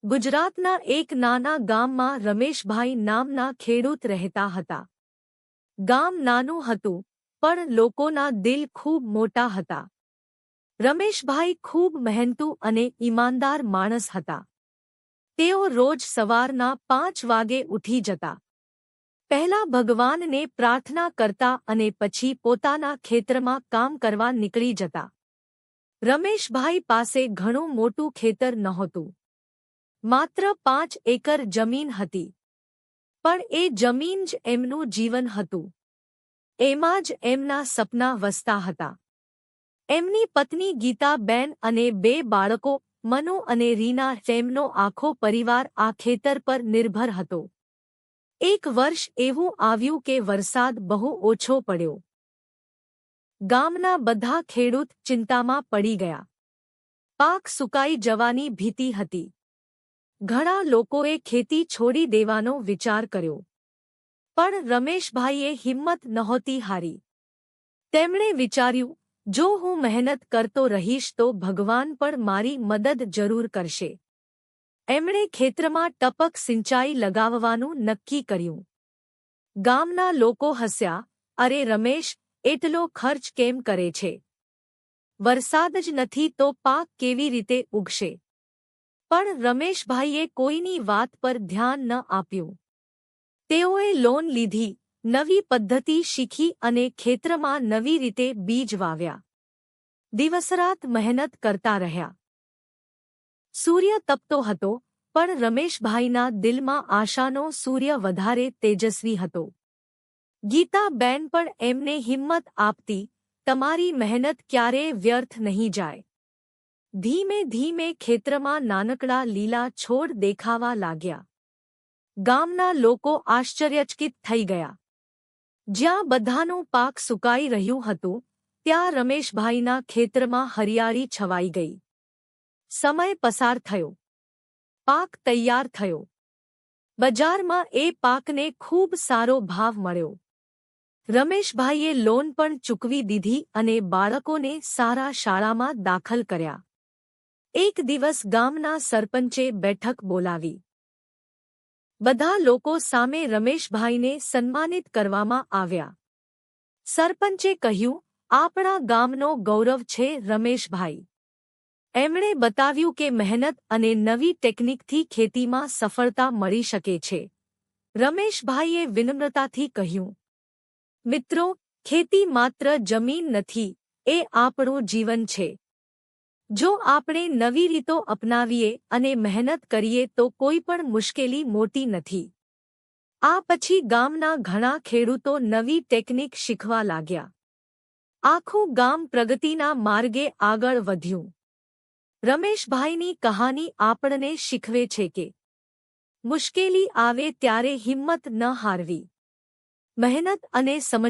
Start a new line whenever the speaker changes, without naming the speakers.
ગુજરાતના એક નાના ગામમાં રમેશભાઈ નામના ખેડૂત રહેતા હતા. ગામ નાનું હતું, પણ લોકોના દિલ ખૂબ મોટા હતા. રમેશભાઈ ખૂબ મહેનતુ અને ઈમાનદાર માણસ હતા. તેઓ રોજ સવારના 5 વાગે ઉઠી જતા. પહેલા ભગવાનને પ્રાર્થના કરતા અને પછી પોતાના ખેતરમાં કામ કરવા નીકળી જતા. રમેશભાઈ પાસે ઘણું મોટું ખેતર નહોતું. માત્ર 5 એકર જમીન હતી. પણ એ જમીન જ એમનું જીવન હતું. એમાં જ એમના સપના વસતા હતા. એમની પત્ની ગીતાબેન અને 2 બાળકો મનુ અને રીના, તેમનો આખો પરિવાર આ ખેતર પર નિર્ભર હતો. એક વર્ષ એવું આવ્યું કે વરસાદ બહુ ઓછો પડ્યો. ગામના બધા ખેડૂત ચિંતામાં પડી ગયા. પાક સુકાઈ જવાની ભીતિ હતી. ઘણા લોકોએ ખેતી છોડી દેવાનો વિચાર કર્યો. પણ રમેશભાઈએ હિંમત નહોતી હારી. તેમણે વિચાર્યું, જો હું મહેનત કરતો રહીશ તો ભગવાન પણ મારી મદદ જરૂર કરશે. એમણે ખેતરમાં ટપક સિંચાઈ લગાવવાનું નક્કી કર્યું. ગામના લોકો હસ્યા, અરે રમેશ, એટલો ખર્ચ કેમ કરે છે? વરસાદ જ નથી તો પાક કેવી રીતે ઉગશે? પણ રમેશભાઈએ કોઈની વાત પર ધ્યાન ન આપ્યું. તેઓએ લોન લીધી, નવી પદ્ધતિ શીખી અને ખેતરમાં નવી રીતે બીજ વાવ્યા. દિવસરાત મહેનત કરતા રહ્યા. સૂર્ય તપતો હતો, પણ રમેશભાઈના દિલમાં આશાનો સૂર્ય વધારે તેજસ્વી હતો. ગીતાબેન પણ એમને હિંમત આપતી, તમારી મહેનત ક્યારેય વ્યર્થ નહીં જાય. ધીમે ધીમે ખેતરમાં નાનકડા લીલા છોડ દેખાવા લાગ્યા. ગામના લોકો આશ્ચર્યચકિત થઈ ગયા. જ્યાં બધાનું પાક સુકાઈ રહ્યું હતું, ત્યાં રમેશભાઈના ખેતરમાં હરિયાળી છવાઈ ગઈ. સમય પસાર થયો. પાક તૈયાર થયો. બજારમાં એ પાકને ખૂબ સારો ભાવ મળ્યો. રમેશભાઈએ લોન પણ ચૂકવી દીધી અને બાળકોને સારા શાળામાં દાખલ કર્યા. એક દિવસ ગામના સરપંચે બેઠક બોલાવી. બધા લોકો સામે રમેશભાઈને સન્માનિત કરવામાં આવ્યા. સરપંચે કહ્યું, આપણા ગામનો ગૌરવ છે રમેશભાઈ. એમણે બતાવ્યું કે મહેનત અને નવી ટેકનિકથી ખેતીમાં સફળતા મળી શકે છે. રમેશભાઈએ વિનમ્રતાથી કહ્યું, મિત્રો, ખેતી માત્ર જમીન નથી, એ આપણું જીવન છે. જો આપણે નવી રીતો અપનાવીએ અને મહેનત કરીએ તો કોઈ પણ મુશ્કેલી મોટી નથી. આ પછી ગામના ઘણા ખેડૂતો નવી ટેકનિક શીખવા લાગ્યા. આખું ગામ પ્રગતિના માર્ગે આગળ વધ્યું. રમેશભાઈની કહાની આપણને શીખવે છે કે મુશ્કેલી આવે ત્યારે હિંમત ન હારવી. મહેનત અને સમજ